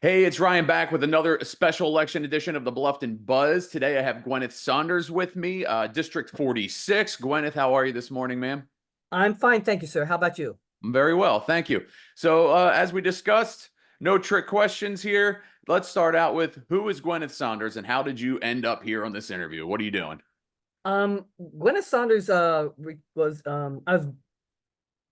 Hey, it's Ryan back with another special election edition of the Bluffton Buzz. Today I have Gwyneth Saunders with me, District 46. Gwyneth, how are you this morning, ma'am? I'm fine, thank you, sir. How about you? Very well, thank you. So, as we discussed, no trick questions here. Let's start out with who is Gwyneth Saunders and how did you end up here on this interview? What are you doing? Gwyneth Saunders was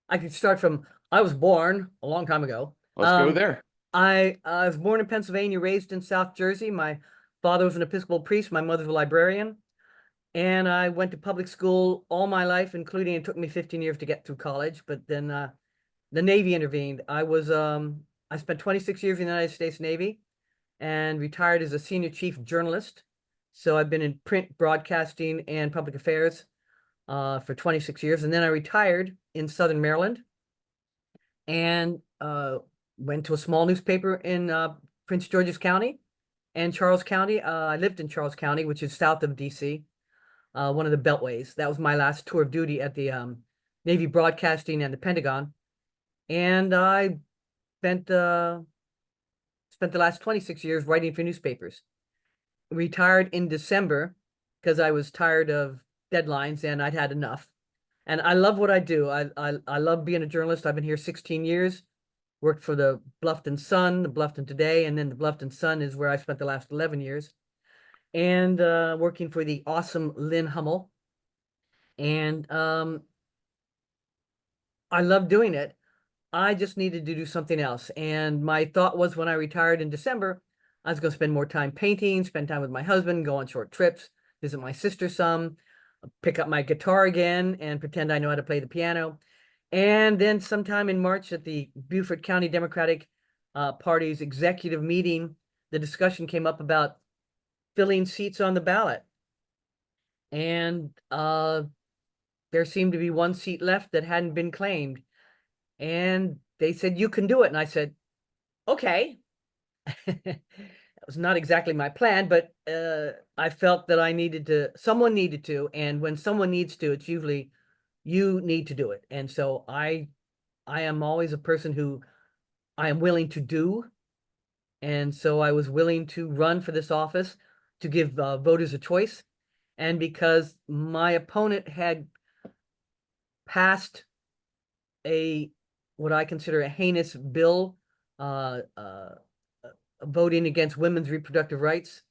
I could start from I was born a long time ago. Let's go there. I was born in Pennsylvania, raised in South Jersey. My father was an Episcopal priest, my mother was a librarian, and I went to public school all my life, including it took me 15 years to get through college, but then the Navy intervened. I spent 26 years in the United States Navy and retired as a senior chief journalist. So I've been in print, broadcasting, and public affairs for 26 years. And then I retired in Southern Maryland and went to a small newspaper in Prince George's County and Charles County. I lived in Charles County, which is south of DC, one of the beltways. That was my last tour of duty at the Navy Broadcasting and the Pentagon. And I spent spent the last 26 years writing for newspapers. Retired in December because I was tired of deadlines and I'd had enough. And I love what I do. I love being a journalist. I've been here 16 years, worked for the Bluffton Sun, the Bluffton Today, and then the Bluffton Sun is where I spent the last 11 years. And working for the awesome Lynn Hummel. And I love doing it. I just needed to do something else. And my thought was when I retired in December, I was going to spend more time painting, spend time with my husband, go on short trips, visit my sister some, pick up my guitar again and pretend I know how to play the piano. And then sometime in March at the Beaufort County Democratic Party's executive meeting, the discussion came up about filling seats on the ballot. And there seemed to be one seat left that hadn't been claimed. And they said, you can do it. And I said, okay. That was not exactly my plan, but I felt that someone needed to. And when someone needs to, it's usually you need to do it. And so I am always a person who I am willing to do. And so I was willing to run for this office to give voters a choice. And because my opponent had passed what I consider a heinous bill, voting against women's reproductive rights.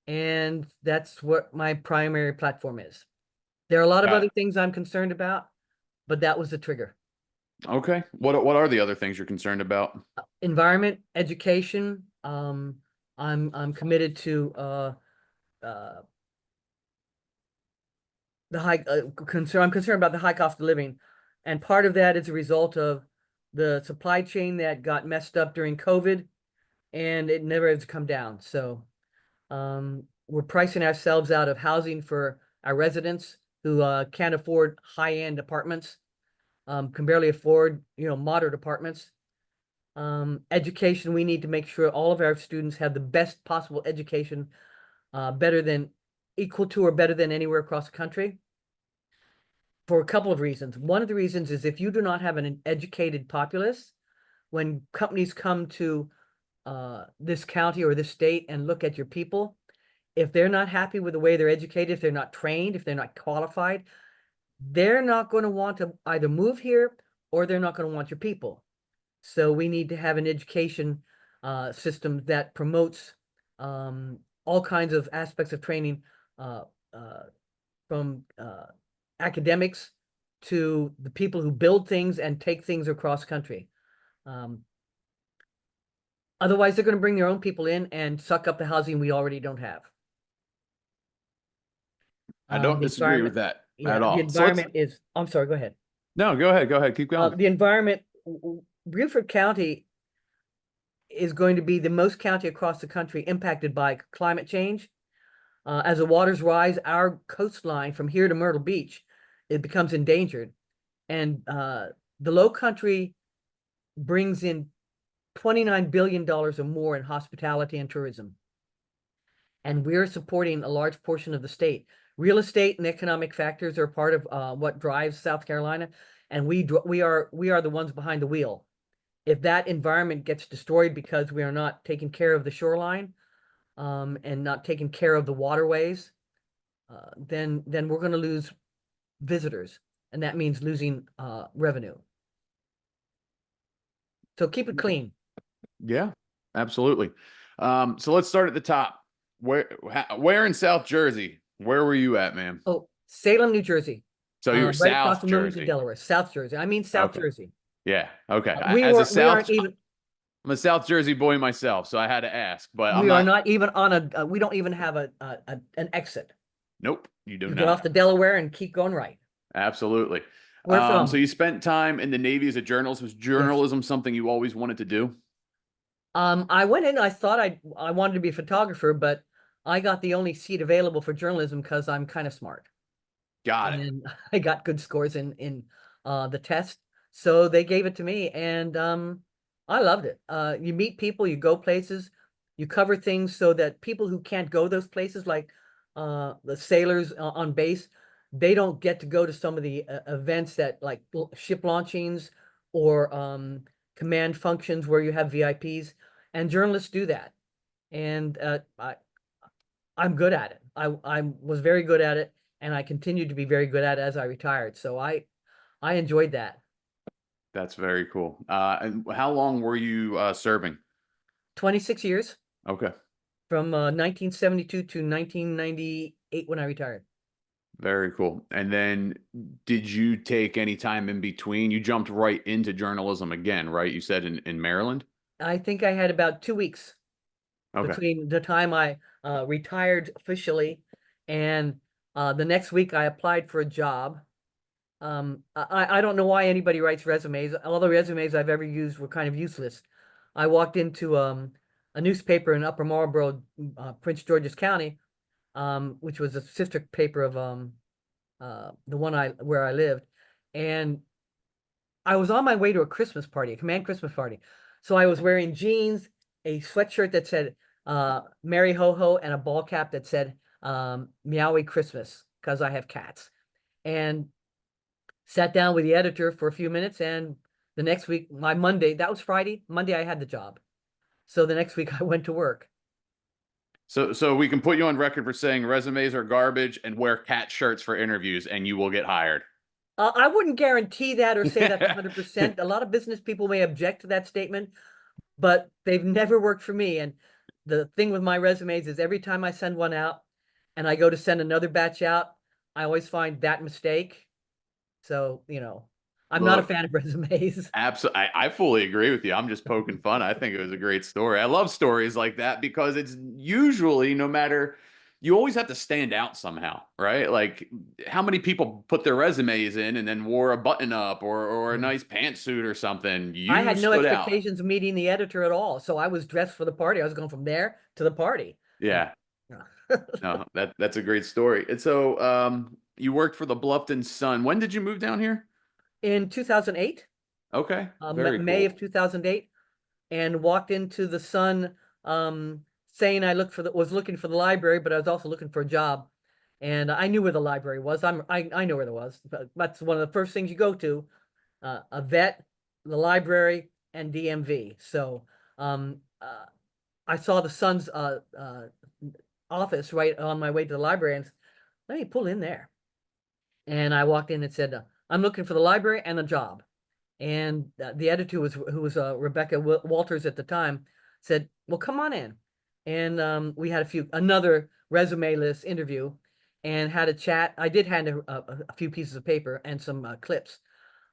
And that's what my primary platform is. There are a lot of Got other it. things I'm concerned about, but that was the trigger. Okay. What are the other things you're concerned about? Environment, education. I'm committed to uh, the high concern. I'm concerned about the high cost of living, and part of that is a result of the supply chain that got messed up during COVID, and it never has come down. So we're pricing ourselves out of housing for our residents who can't afford high-end apartments, can barely afford, moderate apartments. Education, we need to make sure all of our students have the best possible education, equal to or better than anywhere across the country, for a couple of reasons. One of the reasons is if you do not have an educated populace, when companies come to this county or this state and look at your people, if they're not happy with the way they're educated, if they're not trained, if they're not qualified, they're not going to want to either move here or they're not going to want your people. So we need to have an education system that promotes all kinds of aspects of training, from academics to the people who build things and take things across country. Otherwise, they're going to bring their own people in and suck up the housing we already don't have. I don't The disagree with environment, that at yeah, the all. So let's environment is, I'm sorry, go ahead. no, go ahead. Go ahead. Keep going. The environment, Beaufort County is going to be the most county across the country impacted by climate change. As the waters rise, our coastline from here to Myrtle Beach, it becomes endangered. And the low country brings in $29 billion or more in hospitality and tourism. And we're supporting a large portion of the state. Real estate and economic factors are part of what drives South Carolina. And we are the ones behind the wheel. if that environment gets destroyed because we are not taking care of the shoreline, and not taking care of the waterways, then we're going to lose visitors, and that means losing revenue. So keep it clean. Yeah, absolutely. So let's start at the top. Where in South Jersey? Where were you at, man? Oh, Salem, New Jersey, So you were right across South from Wilmington, Jersey. Delaware. South Jersey. I mean South Okay. Jersey. Yeah. Okay. We aren't even. I'm a South Jersey boy myself, so I had to ask, but I'm We are not. not even on a. We don't even have an exit. Nope, you do You get off not. the Delaware and keep going right. Absolutely. Where So from? you spent time in the Navy as a journalist. Was Yes. journalism something you always wanted to do? I went in, I thought I wanted to be a photographer, but I got the only seat available for journalism because I'm kind of smart. Got it. And I got good scores in the test. So they gave it to me, and I loved it. You meet people, you go places, you cover things so that people who can't go those places, like the sailors on base, they don't get to go to some of the events that like ship launchings or command functions where you have VIPs, and journalists do that. And I'm good at it. I was very good at it, and I continued to be very good at it as I retired. So I enjoyed that. That's very cool. And how long were you serving? 26 years Okay. from 1972 to 1998 when I retired. Very cool. And then did you take any time in between? You jumped right into journalism again, right? You said in Maryland? I think I had about 2 weeks Okay. between the time I retired officially and the next week I applied for a job. I don't know why anybody writes resumes. All the resumes I've ever used were kind of useless. I walked into a newspaper in Upper Marlboro, Prince George's County, which was a sister paper of the one where I lived, and I was on my way to a Christmas party, a command Christmas party. So I was wearing jeans, a sweatshirt that said Merry Ho Ho, and a ball cap that said Meowie Christmas, because I have cats. And sat down with the editor for a few minutes, and the next week, my Monday, that was Friday, Monday I had the job. So the next week I went to work. So we can put you on record for saying resumes are garbage and wear cat shirts for interviews and you will get hired. I wouldn't guarantee that or say that's 100%. A lot of business people may object to that statement, but they've never worked for me. And the thing with my resumes is every time I send one out and I go to send another batch out, I always find that mistake. So, I'm not a Look, fan of resumes. absolutely. I fully agree with you. I'm just poking fun. I think it was a great story. I love stories like that because it's usually no matter, you always have to stand out somehow, right? Like how many people put their resumes in and then wore a button up or a Yeah. nice pantsuit or something. I You had no stood out. expectations of meeting the editor at all. So I was dressed for the party. I was going from there to the party. And Yeah. No, that's a great story. And so you worked for the Bluffton Sun. When did you move down here? in 2008, Okay, very May cool. of 2008, and walked into the Sun, saying was looking for the library, but I was also looking for a job. And I knew where the library was. I know where it was. But that's one of the first things you go to, a vet, the library, and DMV. So I saw the Sun's office right on my way to the library, and let me pull in there. And I walked in and said, "I'm looking for the library and a job." And the editor who was Rebecca Walters at the time said, "Well, come on in." And we had another resume list interview, and had a chat. I did hand her a few pieces of paper and some clips.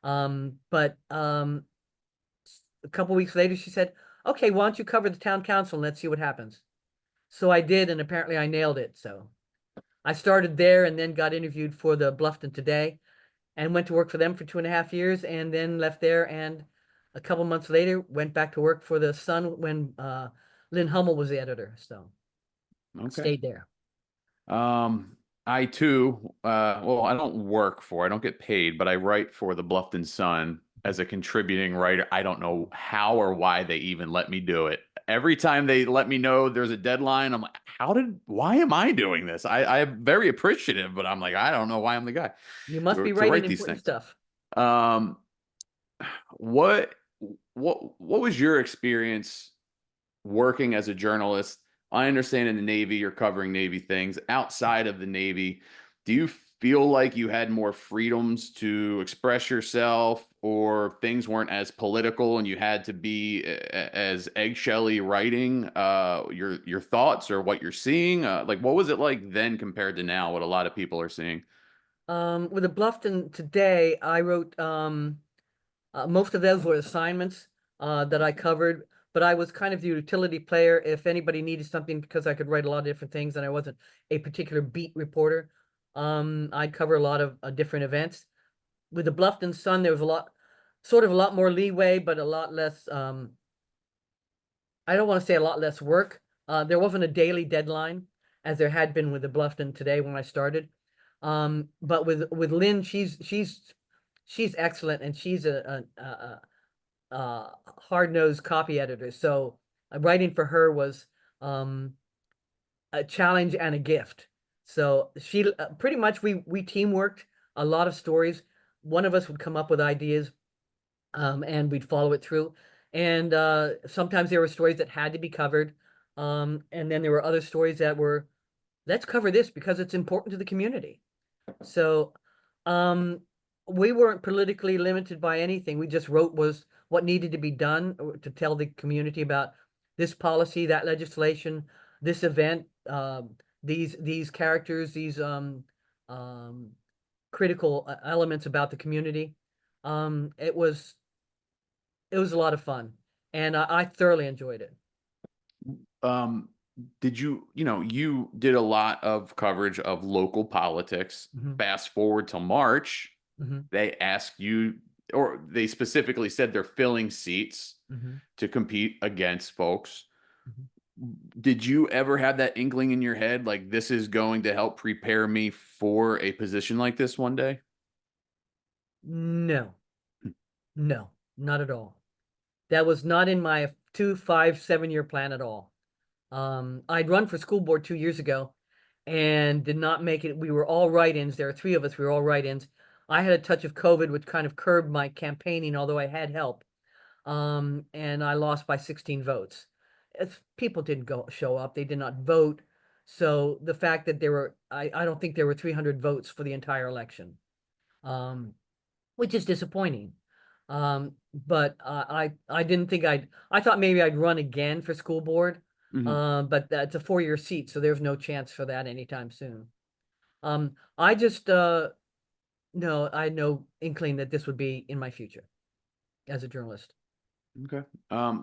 But a couple weeks later, she said, "Okay, why don't you cover the town council and let's see what happens." So I did, and apparently I nailed it. So I started there and then got interviewed for the Bluffton Today and went to work for them for 2.5 years, and then left there. And a couple months later, went back to work for the Sun when Lynn Hummel was the editor. So Okay. stayed there. I too, well, I don't work for, I don't get paid, but I write for the Bluffton Sun as a contributing writer. I don't know how or why they even let me do it. Every time they let me know there's a deadline, I'm like, why am I doing this? I'm very appreciative, but I'm like, I don't know why I'm the guy You must be to writing write these important things. stuff. Um, what? what was your experience working as a journalist? I understand in the Navy, you're covering Navy things. Outside of the Navy, do you feel like you had more freedoms to express yourself, or things weren't as political and you had to be as eggshelly writing your thoughts or what you're seeing? Like, what was it like then compared to now, what a lot of people are seeing? With the Bluffton today, I wrote most of those were assignments that I covered, but I was kind of the utility player if anybody needed something because I could write a lot of different things and I wasn't a particular beat reporter. I'd cover a lot of different events. With the Bluffton Sun, there was sort of a lot more leeway, but a lot less. I don't want to say a lot less work. There wasn't a daily deadline as there had been with the Bluffton today when I started. But with Lynn, she's excellent and she's a hard-nosed copy editor. So writing for her was a challenge and a gift. So she pretty much we teamworked a lot of stories. One of us would come up with ideas, and we'd follow it through. And sometimes there were stories that had to be covered, and then there were other stories that were, let's cover this because it's important to the community. So um, we weren't politically limited by anything. We just wrote was what needed to be done to tell the community about this policy, that legislation, this event, these characters, these um, critical elements about the community. It was a lot of fun, and I thoroughly enjoyed it. Um, did you did a lot of coverage of local politics. Hmm. Fast forward till March, Hmm. they asked you, or they specifically said they're filling seats Hmm. to compete against folks. Hmm. Did you ever have that inkling in your head, like this is going to help prepare me for a position like this one day? No, no, not at all. That was not in my 2, 5, 7 year plan at all. I'd run for school board 2 years ago and did not make it. We were all write-ins. There are three of us. We were all write-ins. I had a touch of COVID, which kind of curbed my campaigning, although I had help. And I lost by 16 votes. People didn't go show up. They did not vote. So the fact that I don't think there were 300 votes for the entire election. Um, which is disappointing. But I didn't think I thought maybe I'd run again for school board. Mhm. But that's a 4 year seat, so there's no chance for that anytime soon. I just no, I had no inkling that this would be in my future as a journalist. Okay.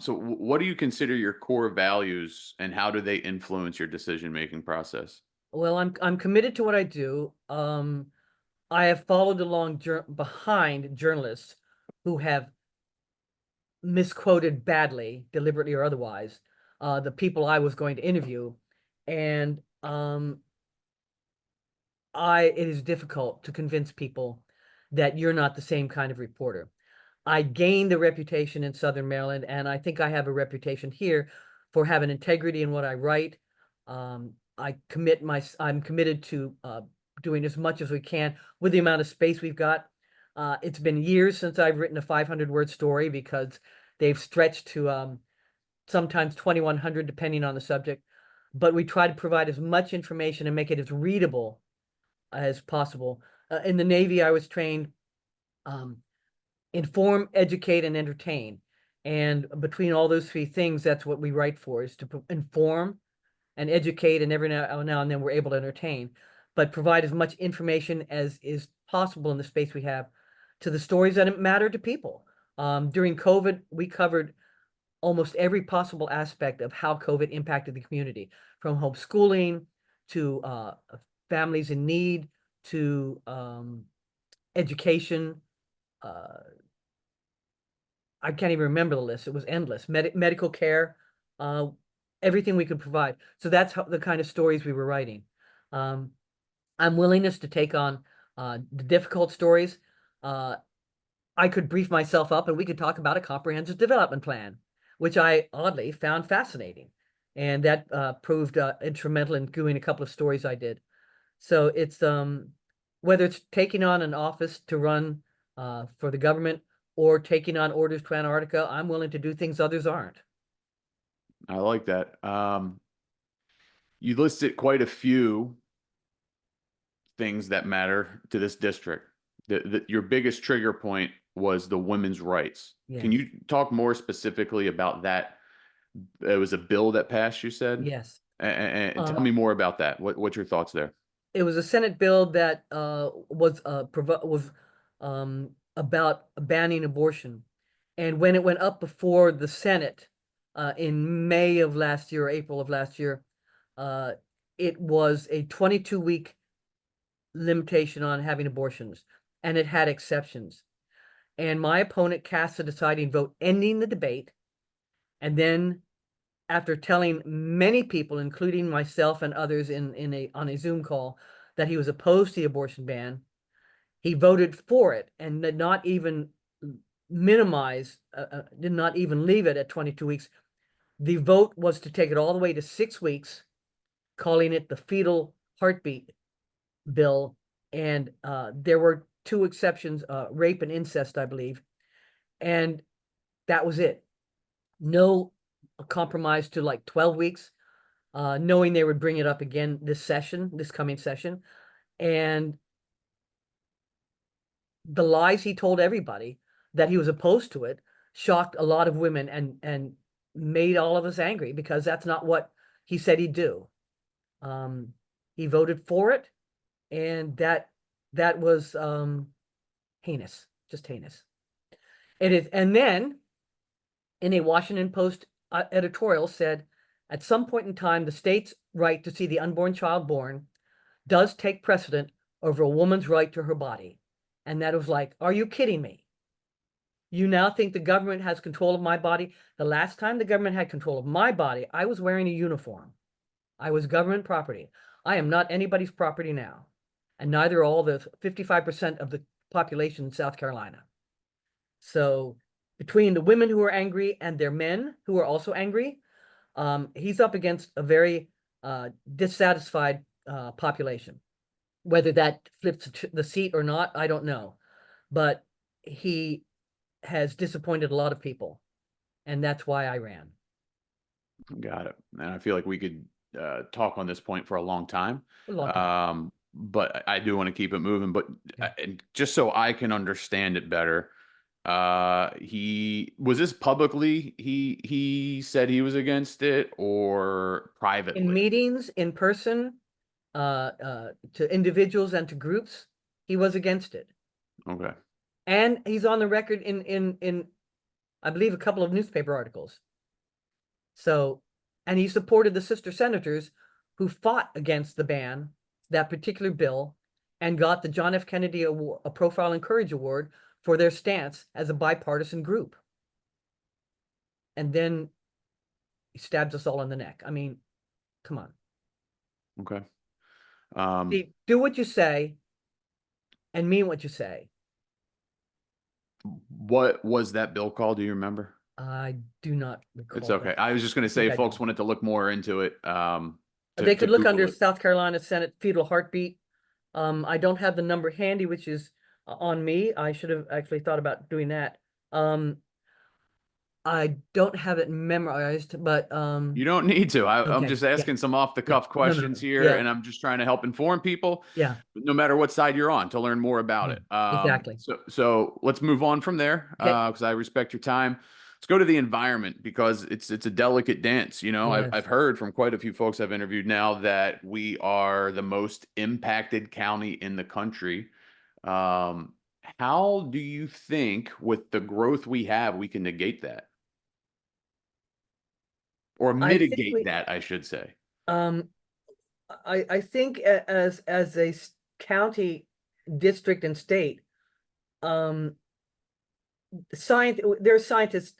So what do you consider your core values, and how do they influence your decision-making process? Well, I'm committed to what I do. I have followed along behind journalists who have misquoted badly, deliberately or otherwise, the people I was going to interview. And it is difficult to convince people that you're not the same kind of reporter. I gained a reputation in Southern Maryland, and I think I have a reputation here for having integrity in what I write. I'm committed to doing as much as we can with the amount of space we've got. It's been years since I've written a 500-word story because they've stretched to sometimes 2,100, depending on the subject. But we try to provide as much information and make it as readable as possible. In the Navy, I was trained um, inform, educate, and entertain. And between all those three things, that's what we write for, is to inform and educate, and every now and then we're able to entertain, but provide as much information as is possible in the space we have to the stories that matter to people. During COVID, we covered almost every possible aspect of how COVID impacted the community, from homeschooling to families in need to education. Uh, I can't even remember the list. It was endless. Medical care, uh, everything we could provide. So that's the kind of stories we were writing. Um, I'm willingness to take on the difficult stories. Uh, I could brief myself up and we could talk about a comprehensive development plan, which I oddly found fascinating. And that proved instrumental in doing a couple of stories I did. So it's whether it's taking on an office to run for the government or taking on orders to Antarctica. I'm willing to do things others aren't. I like that. You listed quite a few things that matter to this district. Your biggest trigger point was the women's rights. Can Yes. you talk more specifically about that? It was a bill that passed, you said? Yes. And tell Um, me more about that. What's your thoughts there? it was a Senate bill that was about banning abortion. And when it went up before the Senate in May of last year or April of last year, uh, it was a 22-week limitation on having abortions, and it had exceptions. And my opponent cast a deciding vote ending the debate. And then, after telling many people, including myself and others on a Zoom call, that he was opposed to the abortion ban, he voted for it and did not even did not even leave it at 22 weeks. The vote was to take it all the way to 6 weeks, calling it the fetal heartbeat bill. And there were two exceptions, rape and incest, I believe. And that was it. No compromise to like 12 weeks, knowing they would bring it up again this coming session. And the lies he told everybody that he was opposed to it shocked a lot of women and made all of us angry, because that's not what he said he'd do. He voted for it, and that was heinous, just heinous. It is. And then in a Washington Post editorial said, at some point in time, the state's right to see the unborn child born does take precedent over a woman's right to her body. And that was like, are you kidding me? You now think the government has control of my body? The last time the government had control of my body, I was wearing a uniform. I was government property. I am not anybody's property now. And neither are all the 55% of the population in South Carolina. So between the women who are angry and their men who are also angry, he's up against a very dissatisfied population. Whether that flips the seat or not, I don't know. But he has disappointed a lot of people, and that's why I ran. Got it. And I feel like we could talk on this point for a long time. A long time. But I do want to keep it moving. But Yeah. and just so I can understand it better, he was this publicly, he said he was against it, or In privately? meetings, in person, to individuals and to groups, he was against it. Okay. And he's on the record in I believe a couple of newspaper articles. So, and he supported the sister senators who fought against the ban, that particular bill, and got the John F. Kennedy Award, a Profile in Courage Award, for their stance as a bipartisan group. And then he stabs us all in the neck. I mean, come on. Okay. See, do what you say and mean what you say. What was that bill called? Do you remember? I do not It's recall. okay. I was just going to I think say, I folks do. wanted to look more into it, They to could look Google under it. South Carolina Senate fetal heartbeat. I don't have the number handy, which is on me. I should have actually thought about doing that. I don't have it memorized, but You don't need to. I'm okay, just yeah, asking some off the yeah, cuff no, no, questions no, here, yeah, and I'm just trying to help inform people, yeah, no matter what side you're on, to learn more about yeah, it. exactly. So let's move on from there, Okay, because I respect your time. Let's go to the environment, because it's a delicate dance. You know, I've yes. heard from quite a few folks I've interviewed now that we are the most impacted county in the country. Um, how do you think, with the growth we have, we can negate that or I think mitigate we, that, I should say? um, I think as a county, district, and state, um, there are scientists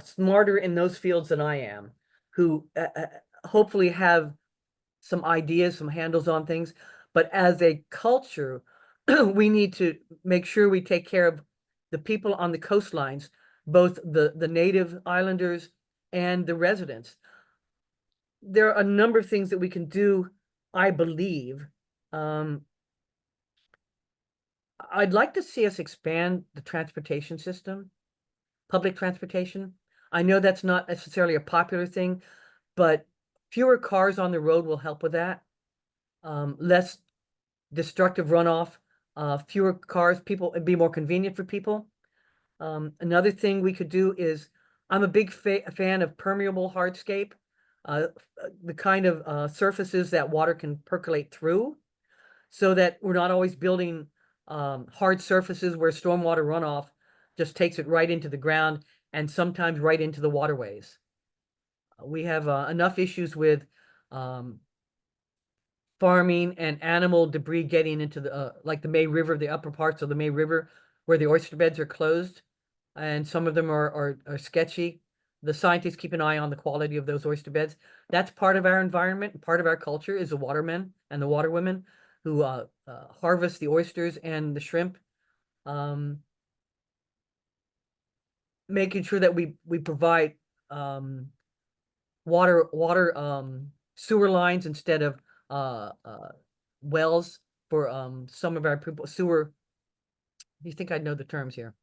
smarter in those fields than I am, who hopefully have some ideas, some handles on things. But as a culture, we need to make sure we take care of the people on the coastlines, both the native islanders and the residents. There are a number of things that we can do, I believe. Um, I'd like to see us expand the transportation system, public transportation. I know that's not necessarily a popular thing, but fewer cars on the road will help with that. Less destructive runoff, fewer cars, people, it'd be more convenient for people. Another thing we could do is, I'm a big fan of permeable hardscape, the kind of surfaces that water can percolate through, so that we're not always building hard surfaces where stormwater runoff just takes it right into the ground and sometimes right into the waterways. We have enough issues with um, farming and animal debris getting into the like the May River, the upper parts of the May River, where the oyster beds are closed, and some of them are sketchy. The scientists keep an eye on the quality of those oyster beds. That's part of our environment. Part of our culture is the watermen and the waterwomen who harvest the oysters and the shrimp. Um, Making sure that we provide um, water sewer lines instead of wells for some of our people. Sewer, you think I'd know the terms here?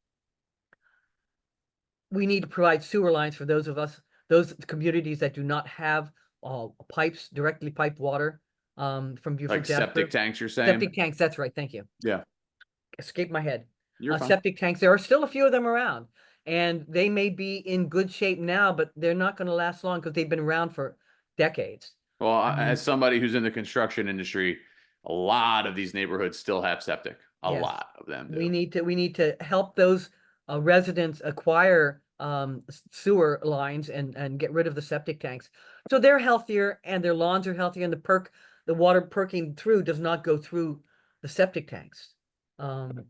We need to provide sewer lines for those of us, those communities that do not have pipes, directly piped water from Like Buford septic Jasper. tanks, you're saying? Septic tanks, that's right, thank you. Yeah, Escaped my head. you're fine. Septic tanks, there are still a few of them around, and they may be in good shape now, but they're not going to last long because they've been around for decades. Well, Um, as somebody who's in the construction industry, a lot of these neighborhoods still have septic. A yes, lot of them we do. need to help those residents acquire sewer lines and get rid of the septic tanks, so they're healthier and their lawns are healthier, and the water perking through does not go through the septic tanks. Um,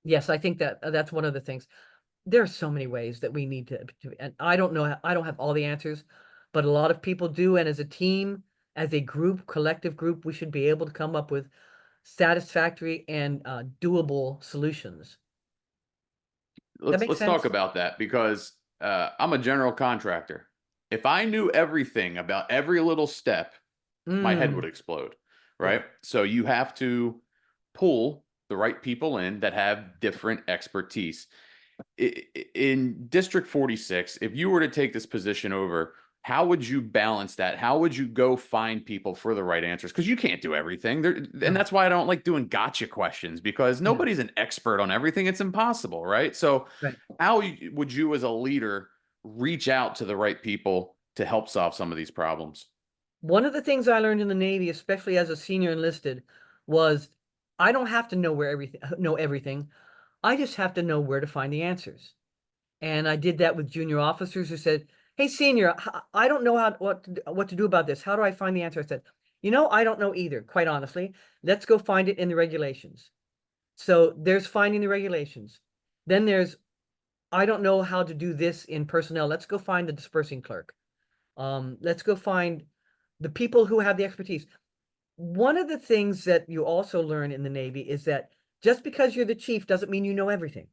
yes, I think that that's one of the things. There are so many ways that we need and I don't know, I don't have all the answers, but a lot of people do. And as a team, as a group, collective group, we should be able to come up with satisfactory and doable solutions. That makes Let's talk sense? about that because I'm a general contractor. If I knew everything about every little step, my head would Mm, explode, yeah. right? So you have to pull the right people in that have different expertise. In District 46, if you were to take this position over, how would you balance that? How would you go find people for the right answers? Because you can't do everything. And No. that's why I don't like doing gotcha questions because Yeah. nobody's an expert on everything. It's impossible, right? So, Right. how would you, as a leader, reach out to the right people to help solve some of these problems? One of the things I learned in the Navy, especially as a senior enlisted, was I don't have to know everything. I just have to know where to find the answers. And I did that with junior officers who said, "Hey, senior, I don't know what to do about this. How do I find the answer?" I said, I don't know either, quite honestly. Let's go find it in the regulations." So there's finding the regulations. Then there's, I don't know how to do this in personnel. Let's go find the dispersing clerk. Let's go find the people who have the expertise. One of the things that you also learn in the Navy is that just because you're the chief doesn't mean you know everything.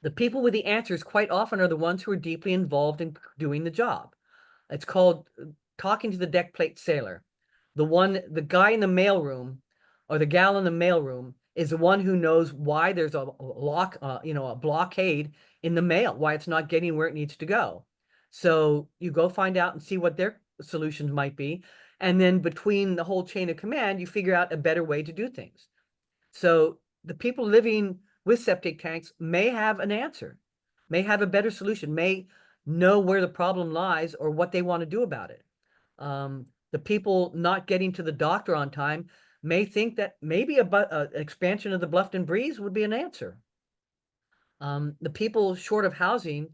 The people with the answers quite often are the ones who are deeply involved in doing the job. It's called talking to the deck plate sailor. The guy in the mailroom or the gal in the mailroom is the one who knows why there's a blockade in the mail, why it's not getting where it needs to go. So you go find out and see what their solutions might be. And then between the whole chain of command, you figure out a better way to do things. So the people living with septic tanks may have an answer, may have a better solution, may know where the problem lies or what they want to do about it. The people not getting to the doctor on time may think that maybe an expansion of the Bluffton Breeze would be an answer. The people short of housing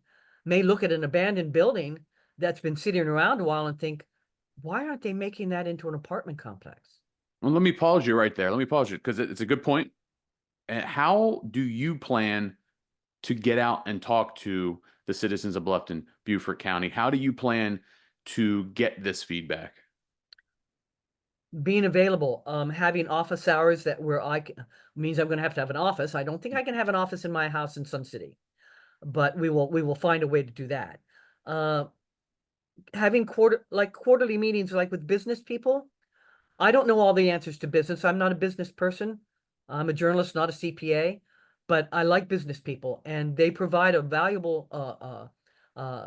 may look at an abandoned building that's been sitting around a while and think, why aren't they making that into an apartment complex? Well, let me pause you right there. Let me pause you because it's a good point. How do you plan to get out and talk to the citizens of Bluffton, Beaufort County? How do you plan to get this feedback? Being available, having office hours means I'm going to have an office. I don't think I can have an office in my house in Sun City, but we will find a way to do that. Uh, Having quarterly meetings like with business people. I don't know all the answers to business. I'm not a business person. I'm a journalist, not a CPA, but I like business people, and they provide a valuable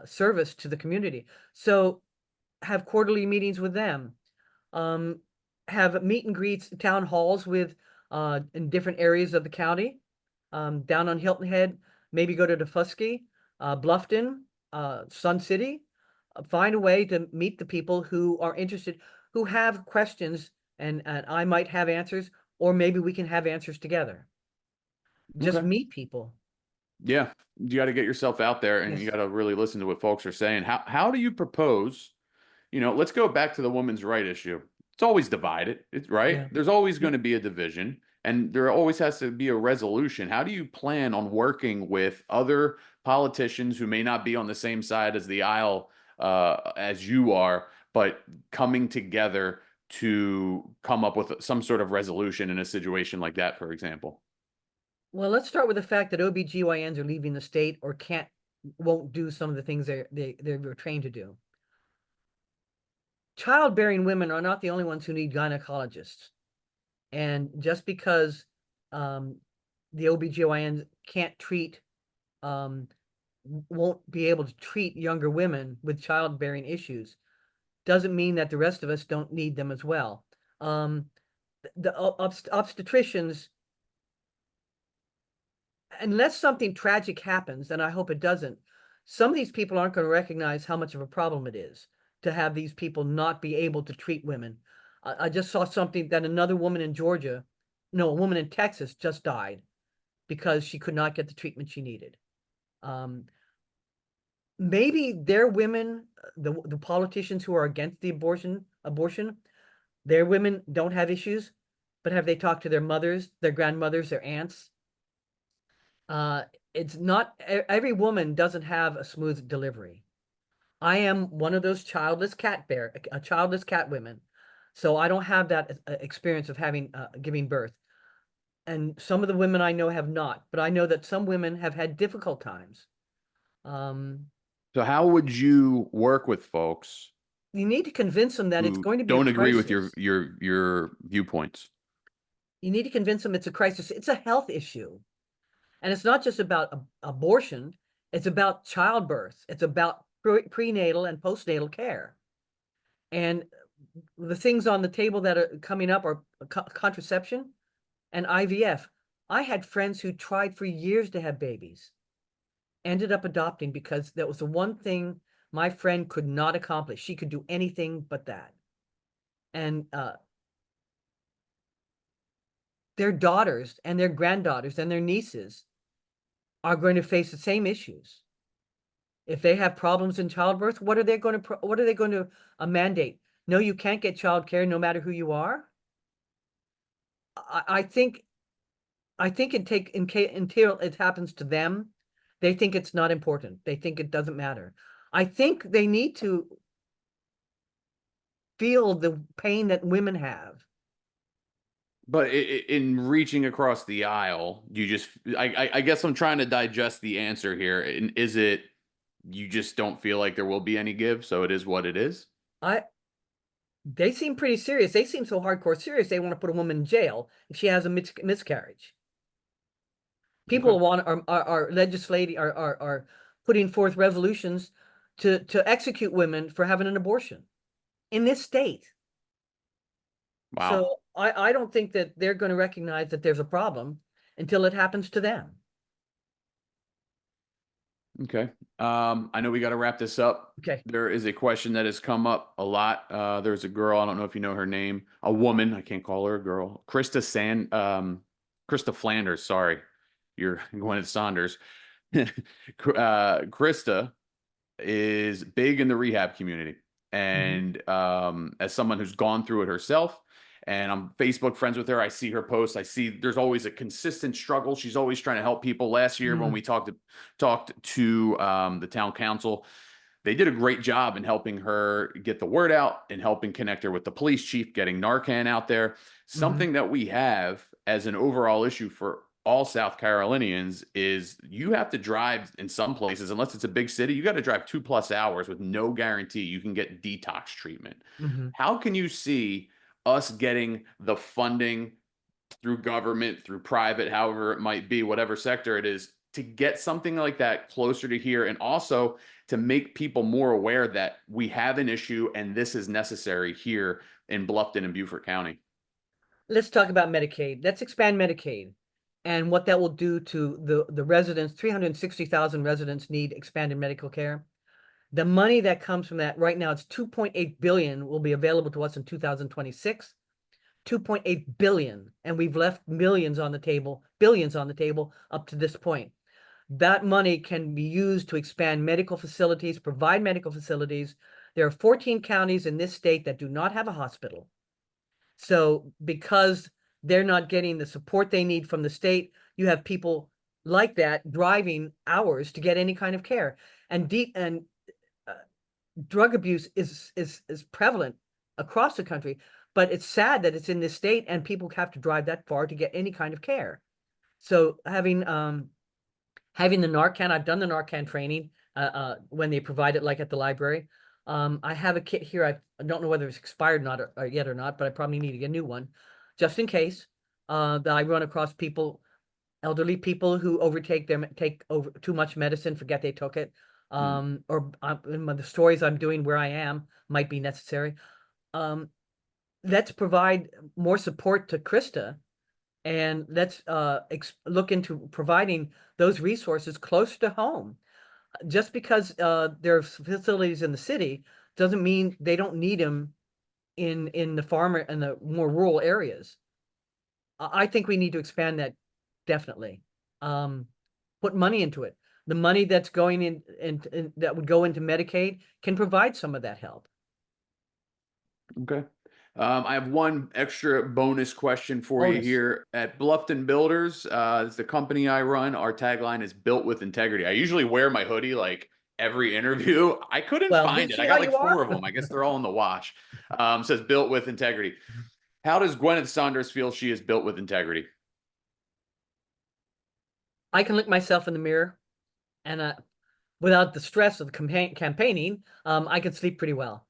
service to the community. So have quarterly meetings with them. Um, have meet and greets, town halls with in different areas of the county. Down on Hilton Head, maybe go to Defusky, Bluffton, Sun City. Find a way to meet the people who are interested, who have questions, and I might have answers, or maybe we can have answers together. Just Okay. meet people. Yeah, you got to get yourself out there and you Yes. got to really listen to what folks are saying. How do you propose, let's go back to the women's right issue. It's always divided, it's right. Yeah. There's always Yeah. going to be a division and there always has to be a resolution. How do you plan on working with other politicians who may not be on the same side as the aisle as you are, but coming together to come up with some sort of resolution in a situation like that, for example? Well, let's start with the fact that OBGYNs are leaving the state or won't do some of the things they were trained to do. Childbearing women are not the only ones who need gynecologists. And just because um, the OBGYNs can't treat, um, won't be able to treat younger women with childbearing issues, doesn't mean that the rest of us don't need them as well. The obstetricians, unless something tragic happens, and I hope it doesn't, some of these people aren't going to recognize how much of a problem it is to have these people not be able to treat women. I just saw something that another woman in Georgia, no, a woman in Texas just died because she could not get the treatment she needed. Um, Maybe their women, the politicians who are against the abortion, their women don't have issues, but have they talked to their mothers, their grandmothers, their aunts? Uh, it's not every woman doesn't have a smooth delivery. I am one of those childless cat women. So I don't have that experience of having giving birth. And some of the women I know have not, but I know that some women have had difficult times. Um, So how would you work with folks you need to convince them that it's who going to be a don't agree with your crisis. your your viewpoints? You need to convince them it's a crisis. It's a health issue. And it's not just about abortion, it's about childbirth. It's about prenatal and postnatal care. And the things on the table that are coming up are contraception and IVF. I had friends who tried for years to have babies, ended up adopting because that was the one thing my friend could not accomplish. She could do anything but that. And their daughters and their granddaughters and their nieces are going to face the same issues. If they have problems in childbirth, what are they going to mandate? No, you can't get childcare no matter who you are. I think until it happens to them, they think it's not important. They think it doesn't matter. I think they need to feel the pain that women have. But in reaching across the aisle, I guess I'm trying to digest the answer here. And is it you just don't feel like there will be any give, so it is what it is? I They seem pretty serious. They seem so hardcore serious. They want to put a woman in jail if she has a miscarriage. Okay. People are legislating are putting forth resolutions to execute women for having an abortion in this state. Wow. So I don't think that they're going to recognize that there's a problem until it happens to them. Okay. I know we got to wrap this up. Okay. There is a question that has come up a lot. There's a girl, I don't know if you know her name, a woman, I can't call her a girl, Krista Flanders, sorry. You're Gwyneth Saunders. Krista is big in the rehab community. Mhm. And as someone who's gone through it herself, and I'm Facebook friends with her, I see her posts. I see there's always a consistent struggle. She's always trying to help people. Last year, when Mm. we talked to the town council, they did a great job in helping her get the word out and helping connect her with the police chief, getting Narcan out there. Mhm. Something that we have as an overall issue for all South Carolinians is you have to drive in some places, unless it's a big city, you got to drive 2+ hours with no guarantee you can get detox treatment. Mhm. How can you see us getting the funding through government, through private, however it might be, whatever sector it is, to get something like that closer to here, and also to make people more aware that we have an issue and this is necessary here in Bluffton and Beaufort County. Let's talk about Medicaid. Let's expand Medicaid and what that will do to the residents. 360,000 residents need expanded medical care. The money that comes from that right now, it's 2.8 billion will be available to us in 2026. 2.8 billion, and we've left millions on the table, billions on the table up to this point. That money can be used to expand medical facilities, provide medical facilities. There are 14 counties in this state that do not have a hospital. So because they're not getting the support they need from the state, you have people like that driving hours to get any kind of care. And drug abuse is prevalent across the country, but it's sad that it's in this state and people have to drive that far to get any kind of care. So having the Narcan, I've done the Narcan training when they provide it, like at the library. I have a kit here. I don't know whether it's expired not or yet or not, but I probably need to get a new one, just in case that I run across people, elderly people who take over too much medicine, forget they took it, or the stories I'm doing where I am might be necessary. Let's provide more support to Krista, and let's look into providing those resources close to home. Just because there are facilities in the city doesn't mean they don't need them in the farmer and the more rural areas. I think we need to expand that definitely. Put money into it. The money that's going in and that would go into Medicaid can provide some of that help. Okay. I have one extra bonus question for you Bonus. here. At Bluffton Builders, it's the company I run. Our tagline is built with integrity. I usually wear my hoodie like every interview. I couldn't Well, we find it. I see how got like you are. 4 of them. I guess they're all in the wash. Says built with integrity. How does Gwyneth Saunders feel she is built with integrity? I can look myself in the mirror, and without the stress of the campaigning, I can sleep pretty well.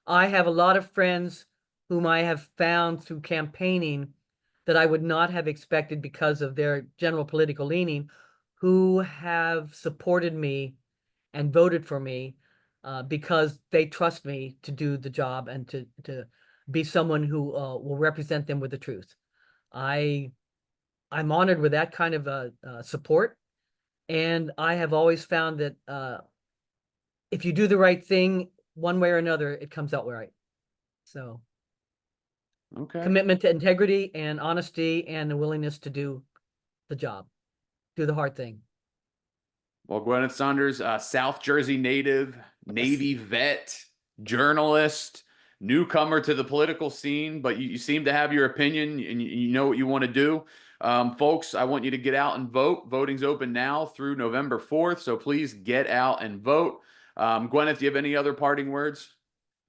I have a lot of friends whom I have found through campaigning that I would not have expected because of their general political leaning, who have supported me and voted for me because they trust me to do the job and to be someone who will represent them with the truth. I'm honored with that kind of support, and I have always found that if you do the right thing, one way or another, it comes out right. So Okay. commitment to integrity and honesty and the willingness to do the job, do the hard thing. Well, Gwyneth Saunders, South Jersey native, Navy vet, journalist, newcomer to the political scene, but you seem to have your opinion and you know what you want to do. Folks, I want you to get out and vote. Voting's open now through November 4th, so please get out and vote. Gwyneth, do you have any other parting words?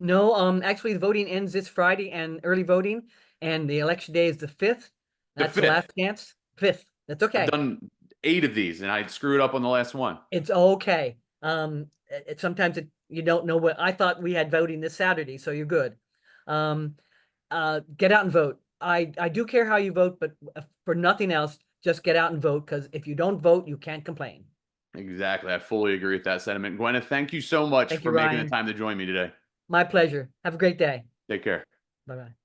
No, actually the voting ends this Friday and early voting, and the election day is the 5th. The That's the 5th. last chance. 5th. That's I've okay. done 8 of these and I screwed up on the last one. It's okay. Sometimes you don't know what I thought we had voting this Saturday, so you're good. Get out and vote. I do care how you vote, but for nothing else, just get out and vote, because if you don't vote, you can't complain. Exactly. I fully agree with that sentiment. Gwyneth, thank you so much Thank you, for making the Ryan. time to join me today. My pleasure. Have a great day. Take care. Bye-bye.